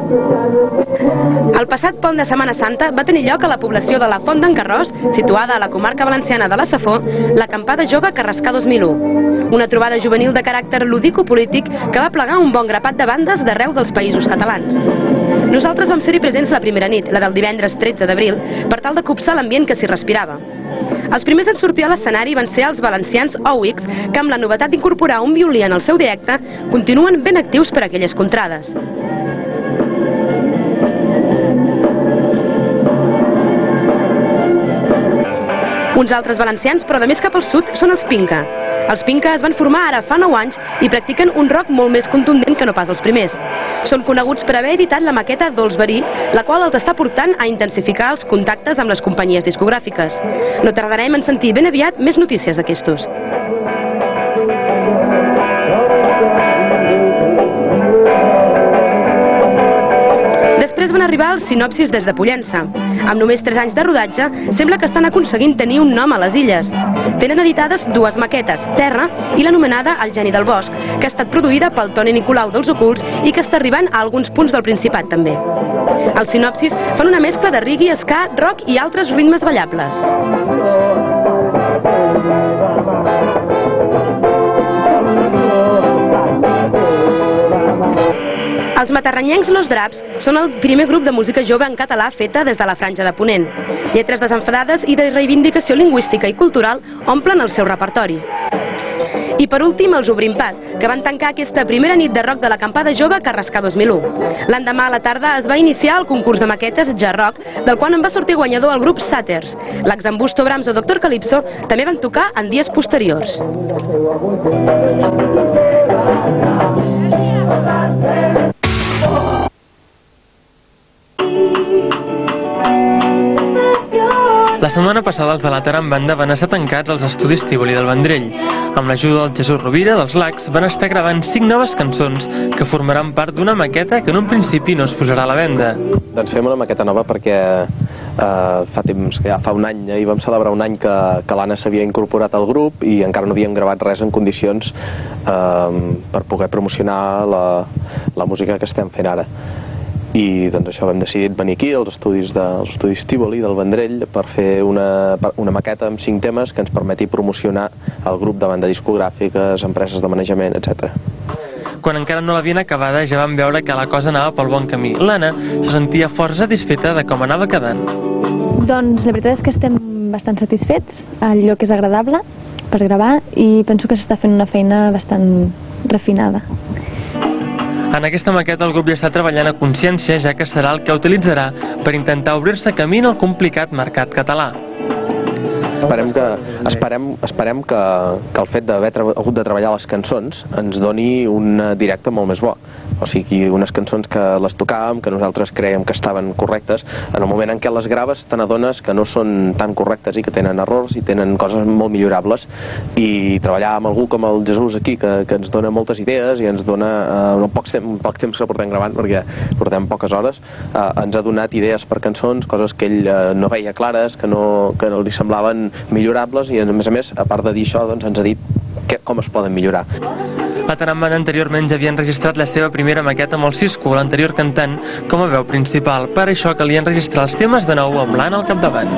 El passat pont de Setmana Santa va tenir lloc a la població de la Font d'en Carròs, situada a la comarca valenciana de la Safor, l'acampada jove Carrascar 2001. Una trobada juvenil de caràcter lúdico-polític que va plegar un bon grapat de bandes d'arreu dels països catalans. Nosaltres vam ser-hi presents la primera nit, la del divendres 13 d'abril, per tal de copsar l'ambient que s'hi respirava. Els primers en sortir a l'escenari van ser els valencians Owix, que amb la novetat d'incorporar un violí en el seu directe, continuen ben actius per aquelles contrades. Uns altres valencians, però de més cap al sud, són els Pinca. Els Pinca es van formar ara fa 9 anys i practiquen un rock molt més contundent que no pas els primers. Són coneguts per haver editat la maqueta Dolç Verí, la qual els està portant a intensificar els contactes amb les companyies discogràfiques. No tardarem en sentir ben aviat més notícies d'aquestos. Després van arribar els Sinopsis des de Pollença. Amb només 3 anys de rodatge, sembla que estan aconseguint tenir un nom a les illes. Tenen editades 2 maquetes, Terra i l'anomenada El geni del bosc, que ha estat produïda pel Toni Nicolau dels Ocults i que està arribant a alguns punts del Principat també. Els Sinopsis fan una mescla de reggae, ska, rock i altres ritmes ballables. Els matarranyencs Los Draps són el primer grup de música jove en català feta des de la Franja de Ponent. Lletres desenfadades i de reivindicació lingüística i cultural omplen el seu repertori. I per últim, els Obrim Pas, que van tancar aquesta primera nit de rock de l'acampada jove Carrascar 2001. L'endemà a la tarda es va iniciar el concurs de maquetes Ja-Rock, del qual en va sortir guanyador el grup Sàters. L'Axambusto Brahms o Dr. Calypso també van tocar en dies posteriors. La setmana passada els de la Taran Banda van estar tancats als estudis Tívoli del Vendrell. Amb l'ajuda del Jesús Rovira dels Lacs van estar gravant 5 noves cançons que formaran part d'una maqueta que en un principi no es posarà a la venda. Doncs fem una maqueta nova perquè fa temps, que ja fa un any, i vam celebrar un any que l'Anna s'havia incorporat al grup i encara no havíem gravat res en condicions per poder promocionar la música que estem fent ara. I doncs això, vam decidit venir aquí als estudis Tívoli del Vendrell per fer una maqueta amb 5 temes que ens permeti promocionar el grup davant de discogràfiques, empreses de manejament, etc. Quan encara no l'havien acabada ja vam veure que la cosa anava pel bon camí. L'Anna se sentia força satisfeta de com anava quedant. Doncs la veritat és que estem bastant satisfets, el lloc és agradable per gravar i penso que s'està fent una feina bastant refinada. En aquesta maqueta el grup ja està treballant a consciència, ja que serà el que utilitzarà per intentar obrir-se camí en el complicat mercat català. Esperem que el fet d'haver hagut de treballar les cançons ens doni un directe molt més bo. O sigui, unes cançons que les tocàvem, que nosaltres creiem que estaven correctes, en el moment en què les graves te n'adones que no són tan correctes i que tenen errors i tenen coses molt millorables, i treballar amb algú com el Jesús aquí, que ens dona moltes idees i ens dona poc temps que portem gravant, perquè portem poques hores, ens ha donat idees per cançons, coses que ell no veia clares, que no li semblaven millorables, i a més, a part de dir això, doncs ens ha dit com es poden millorar. La Taran Banda anteriorment ja havia enregistrat la seva primera maqueta amb el Cisco, l'anterior cantant, com a veu principal. Per això calia enregistrar els temes de nou amb l'Anna al capdavant.